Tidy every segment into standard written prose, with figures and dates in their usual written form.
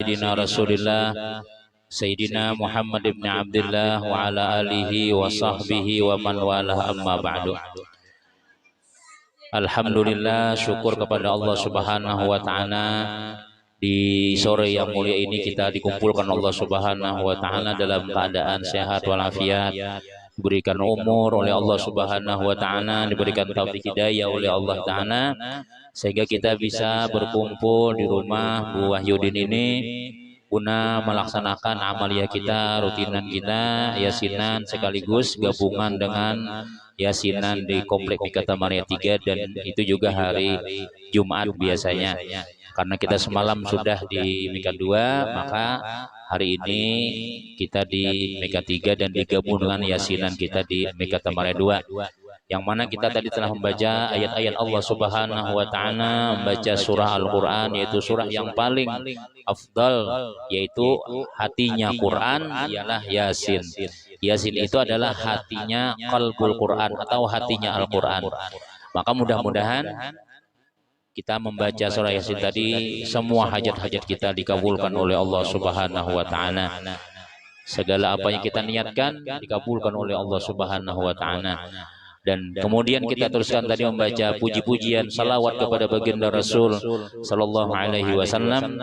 Sayyidina Rasulillah Sayyidina Muhammad ibn Abdullah wa ala alihi wa sahbihi wa man walah, amma ba'du. Alhamdulillah, syukur kepada Allah Subhanahu wa taala, di sore yang mulia ini kita dikumpulkan Allah Subhanahu wa taala dalam keadaan sehat walafiat, diberikan umur oleh Allah Subhanahu wa taala, diberikan taufik hidayah oleh Allah taala, sehingga kita bisa berkumpul di rumah Bu Wahyudin ini guna melaksanakan amalia kita, rutinan kita, yasinan sekaligus gabungan dengan yasinan di Komplek Mika Tamaria 3, dan itu juga hari Jumat biasanya. Karena kita semalam sudah di Mika 2, maka hari ini kita di Mika 3 dan digabung dengan yasinan kita di Mika Tamaria 2. Yang mana kita tadi telah membaca ayat-ayat Allah Subhanahu wa taala, membaca surah Al-Qur'an, yaitu surah yang paling afdal, yaitu hatinya Quran ialah Yasin. Yasin itu adalah hatinya qalbul Quran atau hatinya Al-Qur'an. Maka mudah-mudahan kita membaca surah Yasin tadi, semua hajat-hajat kita dikabulkan oleh Allah Subhanahu wa taala. Segala apa yang kita niatkan dikabulkan oleh Allah Subhanahu wa taala. Dan kemudian kita teruskan tadi membaca puji-pujian salawat kepada baginda Rasul sallallahu alaihi wasallam,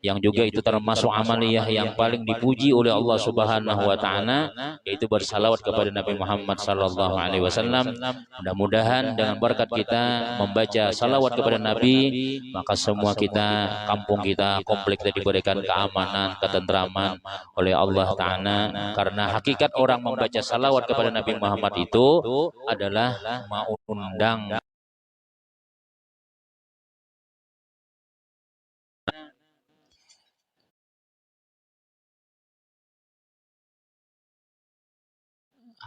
yang juga itu termasuk amaliyah yang paling dipuji oleh Allah Subhanahu wa taala, yaitu bersalawat kepada Nabi Muhammad sallallahu alaihi wasallam. Mudah-mudahan dengan berkat kita membaca salawat kepada Nabi, maka semua kita, kampung kita, komplek kita diberikan keamanan, ketentraman oleh Allah taala, karena hakikat orang membaca salawat kepada Nabi Muhammad itu adalah mengundang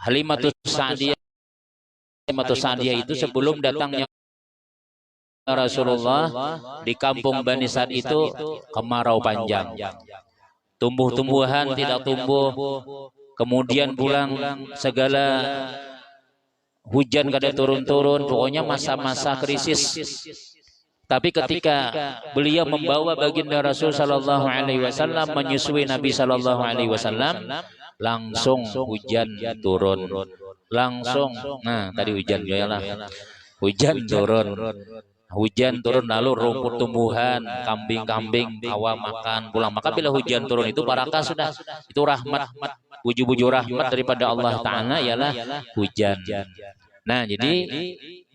Halimatus Sa'diyah. Halimatus Sa'diyah itu sebelum datangnya Rasulullah di kampung Bani Sa'd itu kemarau panjang, tumbuh-tumbuhan tidak tumbuh, kemudian pulang segala hujan kada turun-turun, pokoknya masa-masa krisis. Tapi ketika beliau membawa baginda Rasul sallallahu alaihi wasallam menyusui Nabi sallallahu alaihi wasallam, langsung hujan turun. Langsung, nah tadi hujan lah. Hujan turun. Hujan turun, lalu rumput tumbuhan, kambing-kambing hawa makan pulang. Maka bila hujan turun itu barakah sudah. Itu rahmat, buju-buju rahmat daripada Allah taala ialah hujan. Nah, jadi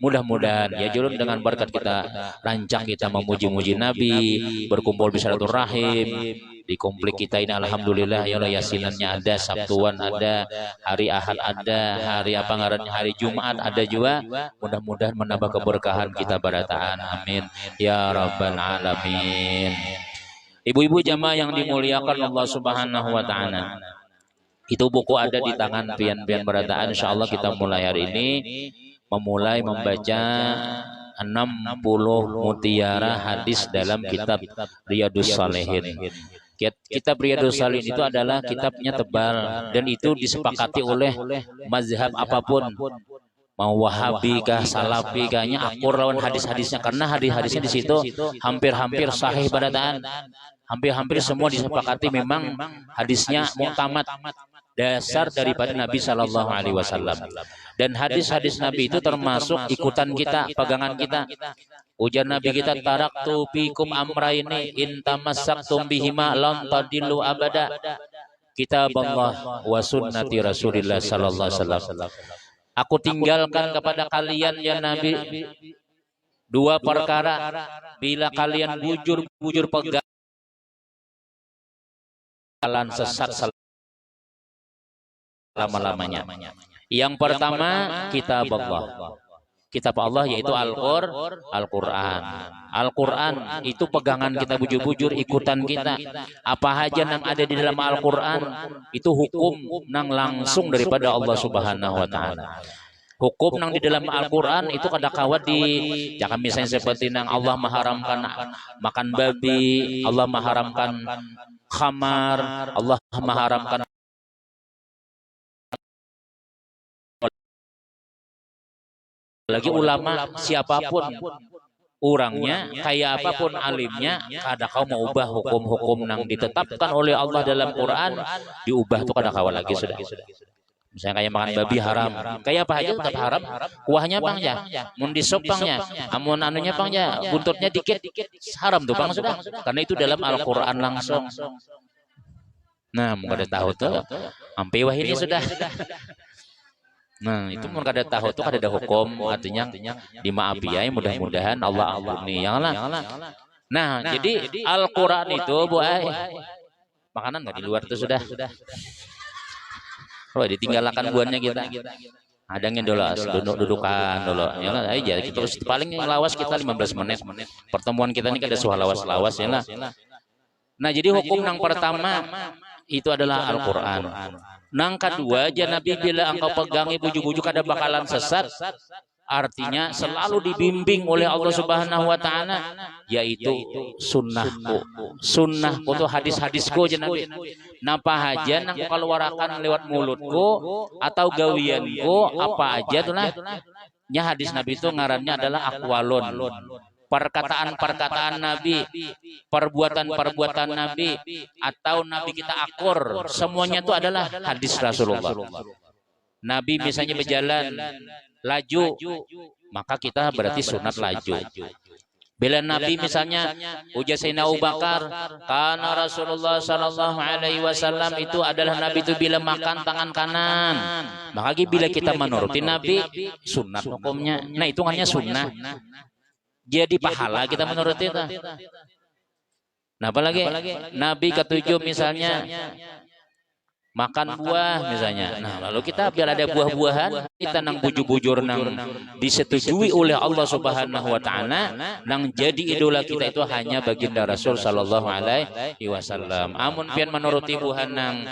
mudah-mudahan ya jurun dengan berkat kita rancang kita memuji-muji Nabi, berkumpul bisalaturrahim di komplek kita ini, alhamdulillah ya Allah, yasinannya ada, Sabtuan ada, hari Ahad ada, hari apa ngarannya, hari Jumat ada juga. Mudah-mudahan menambah keberkahan kita barataan, amin ya rabbal alamin. Ibu-ibu jamaah yang dimuliakan Allah Subhanahu wa taala, itu buku ada di tangan pian-pian berataan. Insyaallah kita mulai hari ini memulai membaca 60 mutiara hadis dalam kitab Riyadhus Shalihin. Kitab Riyadhus Shalihin itu adalah kitabnya tebal, dan itu disepakati oleh mazhab apapun, mau Wahabi kah, Salafi kahnya, akur lawan hadis-hadisnya, karena hadis-hadisnya di situ hampir-hampir sahih barataan. Hampir-hampir semua disepakati memang hadisnya muktamad, dasar daripada Nabi Shallallahu Alaihi Wasallam. Dan hadis-hadis Nabi itu termasuk ikutan kita, pegangan kita. Ujar Nabi kita, taraktu fikum amraini in tamassaktum bihima lan tadillu abada. Kitab Allah wa sunnati Rasulillah Sallallahu Alaihi Wasallam. Aku tinggalkan kepada kalian ya Nabi dua perkara, bila kalian bujur pegang jalan sesat selama-lamanya. Yang pertama kitab Allah. Kitab Allah yaitu Al-Qur'an. Al-Qur'an itu pegangan kita, bujur-bujur ikutan kita. Apa aja yang ada di dalam Al-Qur'an itu hukum nang langsung daripada Allah Subhanahu wa taala. Hukum nang di dalam Al-Quran itu kada kawat di jangan misalnya seperti nang Allah mengharamkan makan babi, Allah mengharamkan khamar, Allah mengharamkan lagi ulama siapapun Orangnya kayak apapun alimnya, kada kau mau ubah hukum-hukum yang ditetapkan oleh Allah dalam Quran, diubah tuh kada kawa lagi sudah. Misalnya kayak makan babi haram, kayak apa aja tetap haram. Kuahnya bang ya, mun disop bang ya, amun anunya bang ya, buntutnya dikit haram tuh bang sudah. Karena itu dalam Al-Quran langsung. Nah, mau kada tahu tuh, sampai wah ini sudah. Nah, itu mun kada tahu tuh kada ada hukum, artinya dimaafi ya, mudah-mudahan Allah ampuni ya lah. Nah, jadi Al-Qur'an itu buai makanan nggak di luar itu sudah. Oh, ditinggalkan buannya kita. Ada yang dulu dudukan dulu. Ya lah aja terus paling lawas kita 15 menit. Pertemuan kita ini kada suah lawas-lawas ya lah. Nah, jadi hukum yang pertama itu adalah Al-Quran. Nang kedua, aja Nabi bila engkau pegangi bujuk-bujuk ada bakalan sesat. Artinya selalu dibimbing oleh Allah Subhanahu wa Ta'ala, yaitu sunnahku. Sunnahku itu hadis-hadisku aja Nabi. Napa aja nang keluarakan lewat mulutku atau gawianku apa aja tuh lah. Nya hadis Nabi itu ngarannya adalah aqwalun. Perkataan-perkataan Nabi, perbuatan-perbuatan Nabi, atau Nabi kita akur, semuanya itu adalah hadis Rasulullah. Nabi misalnya berjalan laju, maka kita berarti sunat laju. Bila Nabi misalnya ujar Sayyidina Abu Bakar, karena Rasulullah Sallallahu Alaihi Wasallam itu adalah Nabi itu bila makan tangan kanan, maka bila kita menuruti Nabi, sunat hukumnya. Nah, hitungannya sunnah. Jadi pahala kita menurut itu. Nah, apalagi Nabi ketujuh misalnya makan buah misalnya. Nah, lalu kita biar ada buah-buahan, kita nang bujur-bujur nang disetujui oleh Allah Subhanahu wa Ta'ala, nang jadi idola kita itu hanya baginda Rasul Sallallahu Alaihi Wasallam. Amun pian menuruti buahan nang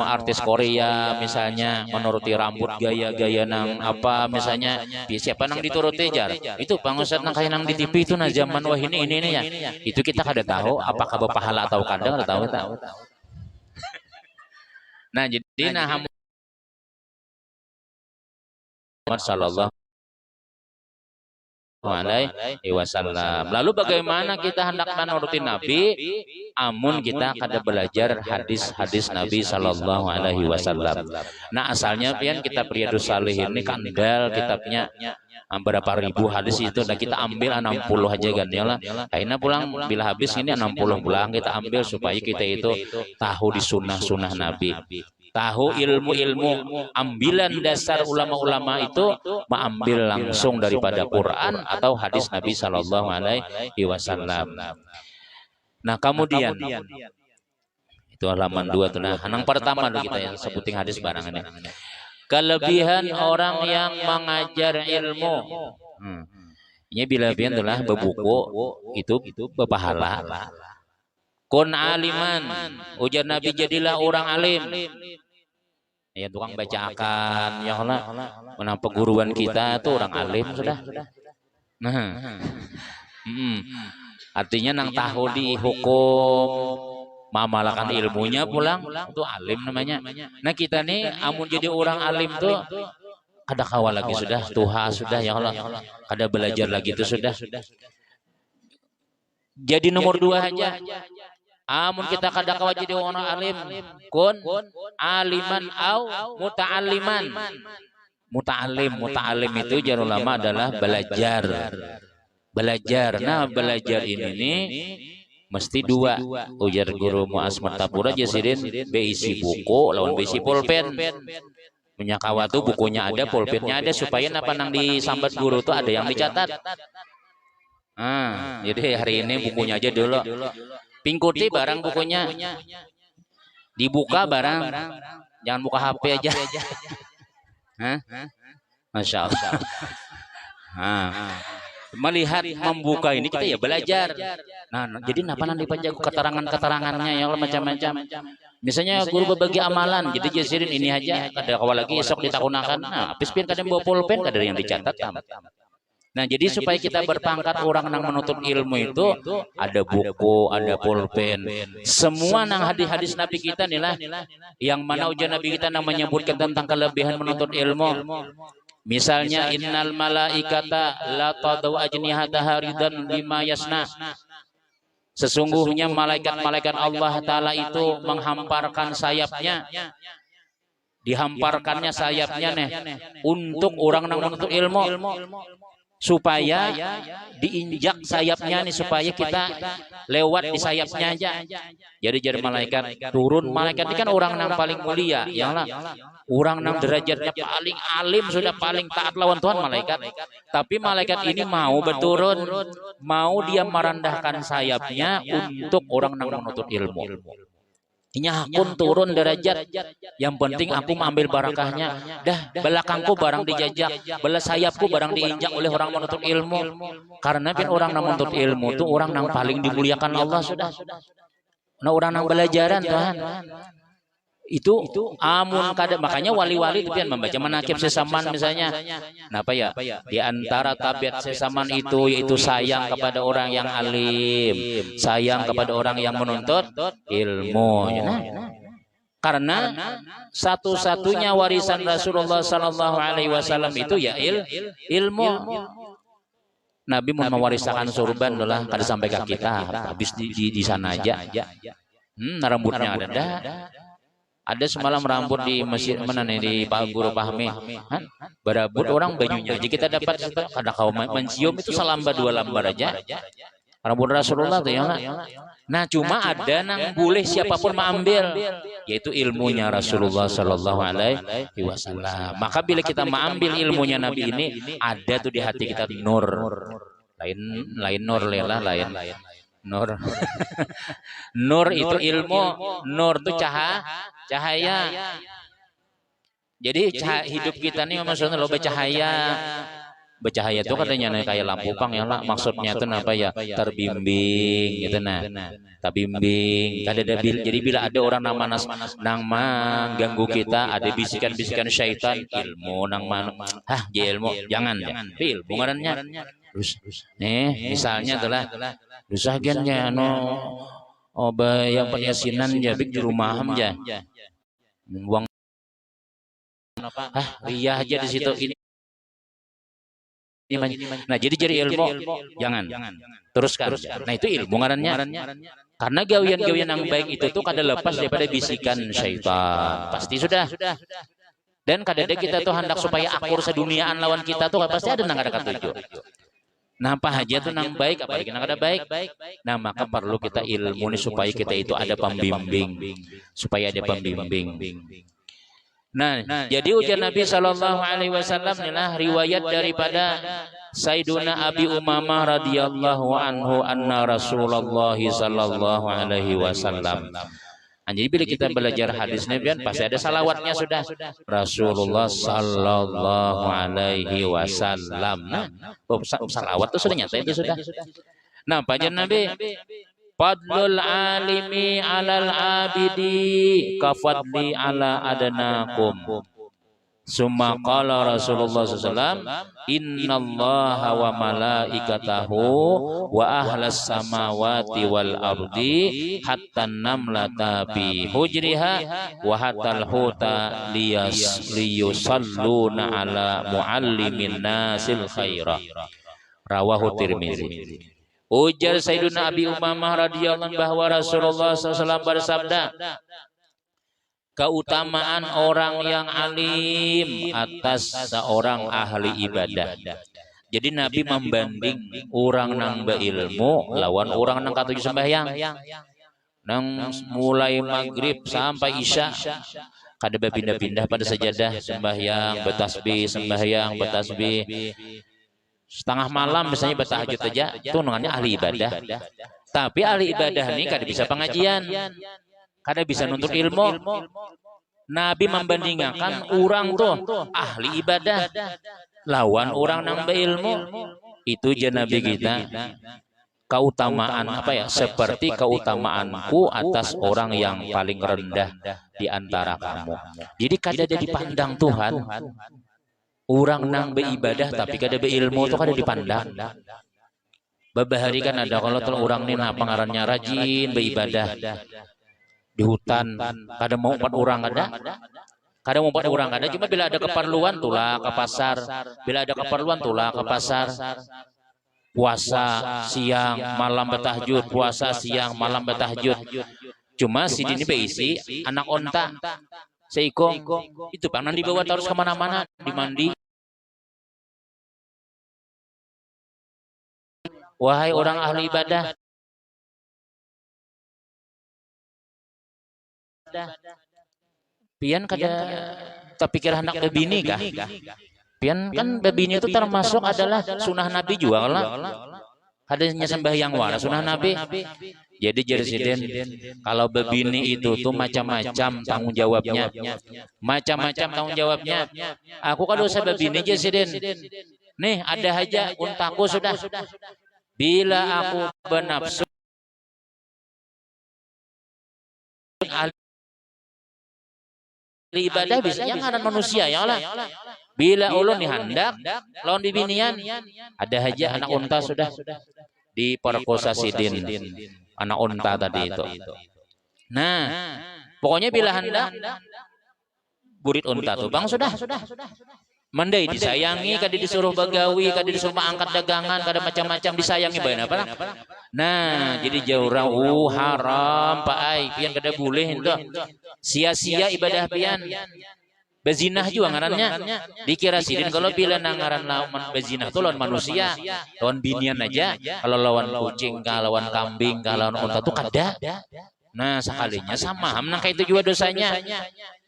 artis Korea misalnya menuruti rambut gaya-gaya nang apa misalnya siapa nang dituruti jar itu Bang Ustaz nang kayak nang di TV itu nah zaman wah ini ya itu kita kada tahu apakah berpahala atau kadang kada tahu. Nah, jadi nah Muhammad sallallahu alaihi wasallam. Lalu bagaimana kita hendak menuruti Nabi? Amun kita kada belajar hadis-hadis Nabi sallallahu alaihi wasallam. Nah, asalnya pian kita Riyadhus Shalihin ini kandal kitabnya berapa ribu hadis itu dan kita ambil 60 aja kan ya lah. Akhirnya pulang bila habis ini 60 pulang kita ambil supaya kita itu tahu di sunnah-sunnah Nabi. Tahu ilmu-ilmu ambilan dasar ulama-ulama itu mengambil langsung daripada Quran atau hadis Nabi Sallallahu Alaihi Wasallam. Nah, kemudian itu halaman 2 tuh. Nah, yang pertama dulu kita yang sebutin hadis barang ini. Kelebihan orang yang mengajar ilmu. Ini bila pian itulah bebuku itu berpahala. Kun aliman, ujar Nabi jadilah orang alim. Ya tukang baca akan, ya Allah, menang perguruan kita tuh orang alim sudah. Nah, artinya nang tahu di hukum, mamalakan ilmunya pulang, itu alim namanya. Nah kita nih, amun jadi orang alim tuh, kada kawal lagi sudah, tuha sudah, ya Allah, kada belajar lagi tuh sudah. Jadi nomor 2 aja. Amun kita kada kawa jadi orang alim, kun aliman au muta'alliman. Muta'allim itu jar ulama adalah belajar. Nah, belajar ini nih mesti 2. Ujar guru Muaz Martapura Jasirin beisi buku lawan beisi pulpen. Menyakawa tuh bukunya ada, pulpennya ada supaya apa nang disambat guru tuh ada yang dicatat. Jadi hari ini bukunya aja dulu. Pingkuti barang bukunya, dibuka barang, jangan buka HP aja. Masya Allah. Melihat membuka ini kita ya belajar. Nah, jadi napa nanti dipanjang keterangannya yang macam-macam. Misalnya guru berbagi amalan, jadi jasirin ini aja. Kada kawal lagi esok ditakunakan. Nah, habis pian kada bawa pulpen, kada yang dicatat. Nah, jadi supaya kita berpangkat orang yang menuntut ilmu itu ada buku, ada pulpen. Semua nang hadis-hadis Nabi kita nih lah. Yang mana ujian Nabi kita yang menyebutkan tentang kelebihan menuntut ilmu. Misalnya innal malaikata la tadau ajnihataha ridan bima yasna. Sesungguhnya malaikat-malaikat Allah Ta'ala itu menghamparkan sayapnya, dihamparkannya sayapnya nih untuk orang yang menuntut ilmu, supaya diinjak sayapnya nih, supaya kita lewat di sayapnya aja. Jadi malaikat turun, malaikat ini kan orang yang paling mulia, ya lah, orang yang derajatnya paling alim, sudah paling taat lawan Tuhan malaikat. Tapi malaikat ini mau berturun, mau dia merendahkan sayapnya untuk orang yang menuntut ilmu. Ini akun turun derajat, yang penting aku mengambil barakahnya. Dah belakangku barang dijajak, belah sayapku barang diinjak oleh orang menuntut ilmu. Karena kan orang yang menuntut ilmu itu orang yang paling dimuliakan Allah sudah. Nah orang yang belajaran Tuhan itu amun kada, makanya wali-wali itu kan membaca manakib sesaman misalnya. Nah apa ya? Di antara tabiat sesaman itu yaitu sayang kepada orang yang alim, sayang kepada orang yang menuntut ilmu. Ya, nah. Karena satu-satunya warisan Rasulullah Sallallahu Alaihi Wasallam itu ya ilmu. Nabi mau mewariskan surban lah, kada sampai ke kita, habis di sana aja. Rambutnya ada dah. Ada semalam rambut di masjid mana nih di Pak Guru Pahmi, berabut orang bajunya aja kita dapat, kada kau mencium itu selamba dua lambar aja rambut Rasulullah tuh ya. Nah cuma ada nang boleh siapapun mengambil, yaitu ilmunya Rasulullah Sallallahu Alaihi Wasallam. Maka bila kita mengambil ilmunya Nabi ini, ada tuh di hati kita nur, lain nur lelah lain. Nur nur itu ilmu, nur itu cahaya. Jadi hidup kita nih maksudnya lo bercahaya. Bercahaya itu katanya kayak lampu pang ya lah, maksudnya itu apa ya, terbimbing gitu nah. Terbimbing. Jadi bila ada orang nang mengganggu kita, ada bisikan-bisikan syaitan, ilmu nang ilmu jangan ilmu ngarannya. Nih misalnya itulah usahakannya yang penyasinan jabik di rumah aja buang riyah aja di situ ini. Nah jadi ilmu jangan teruskan. Nah itu ilmu ngarannya. Karena gawian-gawian yang baik itu tuh kada lepas daripada bisikan syaitan, pasti sudah. Dan kadang kita tuh hendak supaya akur seduniaan lawan kita tuh pasti ada nang ada katuju. Nah apa aja tuh nang baik, apalagi nang ada baik. Nah maka perlu kita ilmu nih supaya kita itu ada pembimbing, supaya ada pembimbing. Nah jadi ujar Nabi Sallallahu Alaihi Wasallam inilah riwayat daripada Sayyiduna Abi Umamah radhiyallahu anhu anna Rasulullah Sallallahu Alaihi Wasallam. Nah, jadi bila kita belajar hadis Nabi pasti ada salawatnya sudah. Rasulullah Sallallahu Alaihi Wasallam. Nah, salawat itu sudah nyata itu sudah. Nah, pajan Nabi, fadlul alimi alal abidi kafadli ala adnakum. Summa qala Rasulullah SAW, innallaha wa malaikatahu wa ahlas samawati wal ardi hatta namlata bi hujriha wa hatal huta liyusalluna ala muallimin nasil khaira. Rawahu Tirmizi. Ujar Sayyiduna Abi Umamah radhiyallahu anhu bahwa Rasulullah SAW bersabda, keutamaan orang yang alim atas seorang ahli ibadah. Jadi Nabi membanding orang nang beilmu lawan orang nang katuju sembahyang. Nang mulai maghrib sampai isya kada berpindah-pindah pada sajadah sembahyang, bertasbih, sembahyang, bertasbih. Setengah malam misalnya bertahajud aja, itu namanya ahli ibadah. Tapi ahli ibadah ini kada bisa pengajian, kada bisa nuntut ilmu. Nabi membandingkan orang tuh ahli ibadah lawan orang nang beilmu. Itu je Nabi kita keutamaan apa ya, seperti keutamaanku atas orang yang paling rendah di antara kamu. Jadi kada ada dipandang Tuhan orang nang beribadah tapi kada beilmu tuh kada dipandang. Babahari kan ada kalau orang ini nah pengarannya rajin beribadah di hutan, kada mau 4 orang ada. Kadang mau orang kada cuma bila ada keperluan tulah ke pasar, bila ada keperluan tulah ke pasar. Puasa siang malam bertahajud, puasa siang malam bertahajud. Cuma si dini beisi anak onta seikong itu pernah dibawa terus kemana-mana, dimandi. Wahai orang ahli ibadah, pian kada terpikir hendak bebini kah? Pian kan bebini itu termasuk adalah sunnah Nabi juga lah. Hadisnya sembahyang wala sunnah Nabi. Jadi Jesiden kalau bebini itu tuh macam-macam tanggung jawabnya. Macam-macam tanggung jawabnya. Aku kalau usah bebini Jesiden. Nih ada aja untaku sudah. Bila aku bernafsu ibadah bisa jangan manusia ya Allah. Bila ulun dihandak lawan bibinian ada aja anak unta sudah diperkosa sidin anak unta tadi itu. Nah, pokoknya bila hendak burit unta tuh bang sudah mandai disayangi, kada disuruh bagawi, kada disuruh angkat dagangan, kada macam-macam disayangi bae apa. Nah, jadi jauh haram Pak ai, pian kada boleh itu. Sia-sia ibadah pian. Bezinah juga ngarannya. Dikira sidin kalau bila nangaran lawan bezinah itu lawan manusia, lawan binian aja. Kalau lawan kucing, kalau lawan kambing, kalau lawan unta itu kada. Nah, sekalinya sama, menang kayak itu juga dosanya.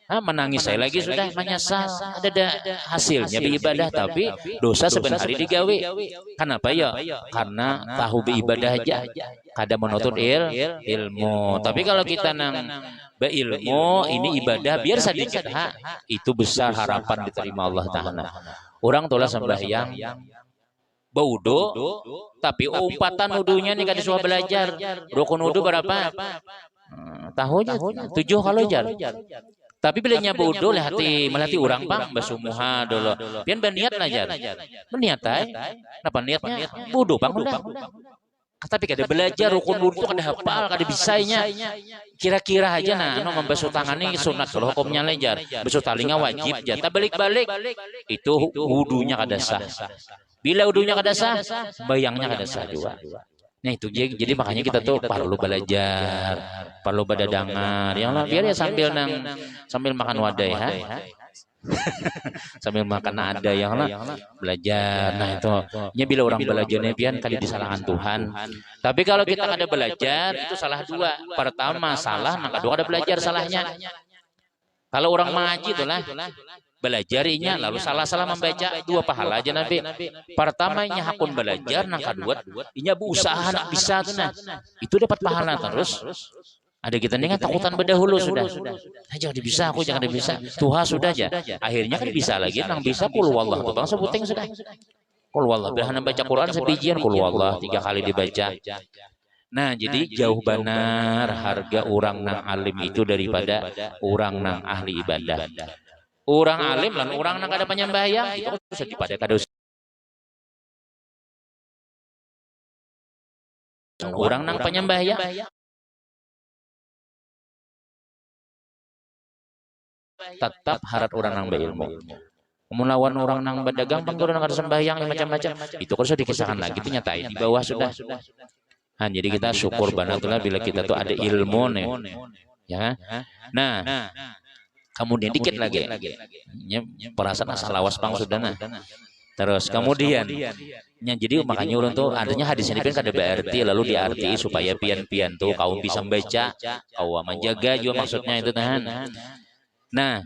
Menangis saya lagi sudah menyesal ada hasilnya beribadah tapi dosa sebenarnya digawe. Kenapa ya? Karena tahu beribadah aja kada menuntut ilmu. Tapi kalau kita nang berilmu ini ibadah biar sedikit itu besar harapan diterima Allah Ta'ala. Orang tulah sembahyang baudo tapi umpatan wudunya nih kada disuruh belajar. Rukun wudu berapa? Tahunya 7 kalau jar. Tapi bila nyabu udo melati orang bang basumuha dulu. Pian berniat aja. Berniat ay. Kenapa niatnya? Budo bang udah. Tapi kada belajar rukun wudu kada hafal, kada bisanya. Kira-kira aja membasuh tangan ini sunat kalau hukumnya lejar. Basuh talinga wajib jatah balik-balik. Itu wudunya kada sah. Bila wudunya kada sah, bayangnya kada sah juga. Nah itu jadi makanya kita tuh perlu belajar, perlu badadangar, yang lah biar ya sambil makan wadah ya, sambil makan ada yang lah belajar. Nah itu, ya bila orang belajarnya pian kali disalahan Tuhan. Tapi kalau kita ada belajar itu salah dua. Pertama salah, maka kedua ada belajar salahnya. Kalau orang mengaji itulah belajarinya lalu salah-salah membaca dua pahala aja Nabi. Pertamanya hakun belajar, nah kedua inya berusaha nak bisa tuh nah. Itu dapat pahala terus. Ada kita nih kan takutan berdahulu sudah. Jangan bisa aku jangan bisa. Tuhan sudah aja. Akhirnya kan bisa lagi nang bisa qul wallah tuh bang sebuting sudah. Qul wallah bilang baca Quran sebijian qul wallah 3 kali dibaca. Nah jadi jauh benar harga orang nang alim itu daripada orang nang ahli ibadah. Orang alim lan orang nang kada penyembahyang itu sedih pada kada orang nang penyembahyang tetap harap orang nang berilmu. Melawan orang nang berdagang panggoran kada sembahyang macam-macam itu kan sudah dikisahkan lagi itu nyatain di bawah sudah. Nah, jadi kita syukur banget lah bila kita tuh ada ilmu nih. Ya. Nah, kemudian dikit lagi perasaan asal lawas pang sudah nah terus kemudian jadi makanya ulun tuh adanya hadis ini kan kada berarti lalu diarti supaya pian-pian tuh kaum bisa membaca kau menjaga juga maksudnya itu tahan. Nah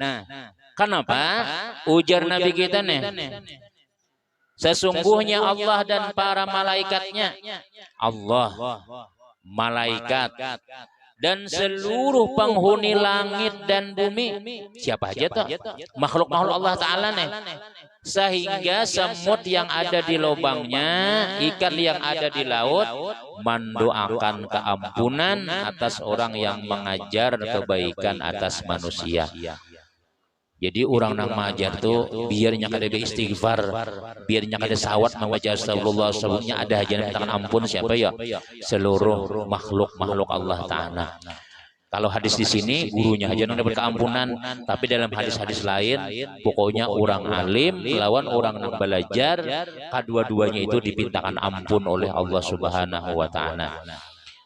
kenapa ujar Nabi kita nih sesungguhnya Allah dan para malaikatnya Allah malaikat dan seluruh penghuni langit dan bumi siapa aja tuh makhluk-makhluk Allah Ta'ala nih sehingga semut yang ada di lubangnya ikan yang ada di laut mendoakan keampunan atas orang yang mengajar kebaikan atas manusia. Jadi orang nang mengajar tuh biarnya kada istighfar, biarnya kada sawat membaca astagfirullah sebelumnya ada aja minta ampun siapa ya? Seluruh makhluk Allah Ta'ala. Kalau hadis di sini gurunya aja yang dapat keampunan, tapi dalam hadis-hadis lain pokoknya orang alim lawan orang yang belajar, kedua-duanya itu dipintakan ampun oleh Allah Subhanahu wa taala.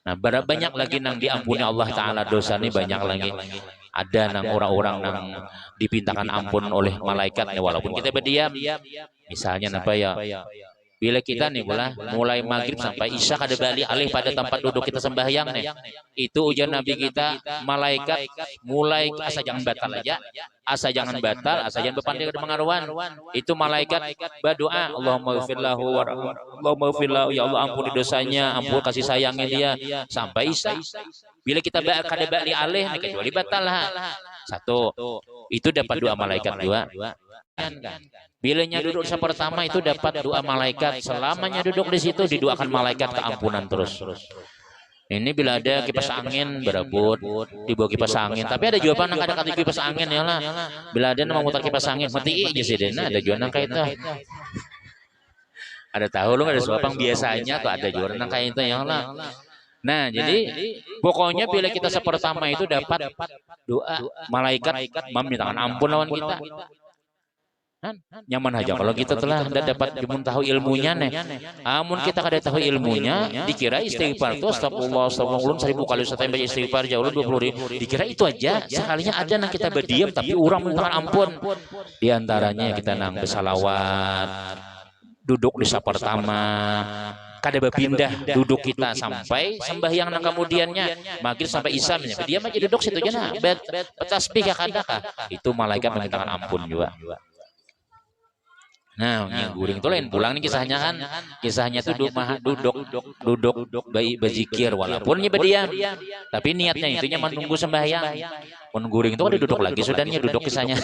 Nah, banyak lagi nang diampuni Allah taala dosa ini banyak lagi. Ada nang orang-orang nang dipintakan ampun oleh malaikat walaupun kita berdiam. Misalnya apa ya? Bila kita nih mulai maghrib sampai isya kada balik alih pada tempat duduk kita sembahyang nih. Itu ujian Nabi kita, malaikat mulai asa jangan batal aja. Asa jangan batal, asa jangan berpandai ke pengaruhan. Itu malaikat berdoa, Allahumma ighfirlahu Allahumma ighfirlahu, ya Allah ampuni dosanya, ampun kasih sayangnya dia sampai isya. Bila kita kada balik alih nih kecuali batal lah. Satu, itu dapat doa malaikat dua. Bilanya duduk sa pertama itu dapat doa malaikat, selamanya duduk di situ didoakan malaikat keampunan terus. Ini bila ada kipas angin berebut dibawa kipas angin, tapi ada jawaban yang ada kata kipas angin ya lah. Bila ada mau mutar kipas angin mati aja sih dena ada jawaban kayak itu. Ada tahu lu ada suapang biasanya tuh ada jawaban kayak itu ya lah. Nah, jadi pokoknya bila kita sepertama itu dapat doa malaikat memintakan ampun lawan kita. Nyaman aja kalau kita telah dapat tahu ilmunya nih. Amun kita kada tahu ilmunya, dikira istighfar itu astagfirullah 1000 kali saya baca istighfar jauh 20.000. Dikira itu aja. Sekalinya ada nang kita berdiam tapi orang minta ampun. Di antaranya kita nang bersalawat, duduk di pertama, kada berpindah duduk kita sampai sembahyang nang kemudiannya maghrib sampai isya dia aja duduk situ aja nah tasbih ya kada itu malaikat memintakan ampun juga. Nah, yang guring itu lain pulang nih kisahnya kan. Kisahnya tuh duduk baik berzikir walaupun berdiam. Tapi niatnya itunya menunggu sembahyang. Guring itu kan duduk lagi sudahnya duduk kisahnya.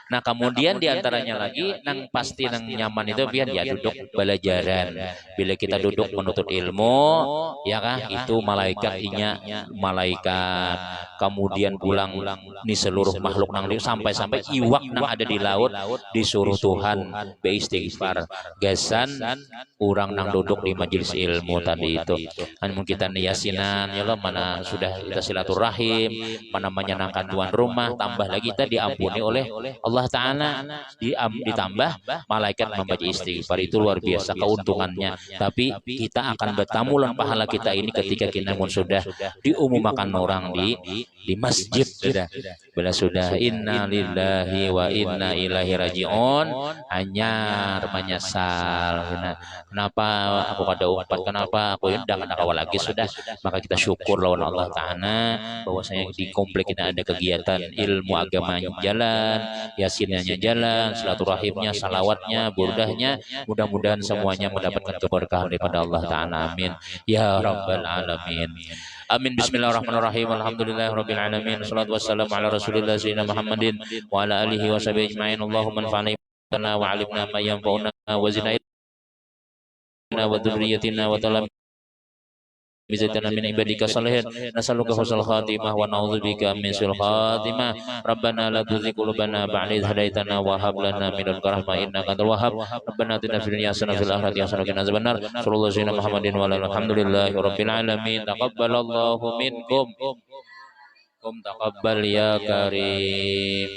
Nah, kemudian diantaranya lagi nang pasti nang nyaman itu biar ya duduk belajaran. Bila kita duduk menuntut ilmu, ya kah itu malaikat. Kemudian pulang nih seluruh makhluk nang sampai iwak nang ada di laut disuruh Tuhan beristighfar. Gasan orang nang duduk di majelis ilmu tadi itu. Namun kita yasinan ya loh mana sudah kita silaturahim, mana menyenangkan tuan rumah, tambah lagi kita diampuni oleh Allah Ta'ala, ditambah malaikat membaca istighfar. Itu luar biasa keuntungannya. Tapi kita akan bertamu lan pahala kita ini ketika kita sudah diumumkan orang di masjid sudah. Bila sudah inna lillahi wa inna ilaihi raji'un, hanya menyesal. Kenapa aku kada umpat, kenapa aku udah kada kawal lagi sudah. Maka kita syukur lawan Allah Ta'ala bahwasanya di komplek kita ada kegiatan ilmu agama jalan, yasinnya jalan, silaturahimnya, salawatnya, burdahnya. Mudah-mudahan semuanya mendapatkan keberkahan daripada Allah Ta'ala. Amin ya rabbal alamin. Amin. Bismillahirrahmanirrahim. Alhamdulillahirabbil alamin. Wassalatu wassalamu ala Rasulillah sayyidina Muhammadin wa ala alihi wa sahbihi ajmain. Allahumma anfa'na wa 'allimna ma yanfa'una wa zidna wa dzurriyyatina wa talam bizatana min ibadika salihin. Nas'aluka husnul khatimah wa na'udzubika min su'il khatimah. Rabbana la tuzigh qulubana ba'da idh hadaitana wa hab lana min ladunka rahmah innaka antal wahhab. Rabbana atina fid dunya hasanah wa fil akhirati hasanah wa qina adzabannar. Sallallahu alaihi wa Muhammadin wa ala alhamdulillahi rabbil alamin. Taqabbalallahu minkum. Taqabbal ya karim.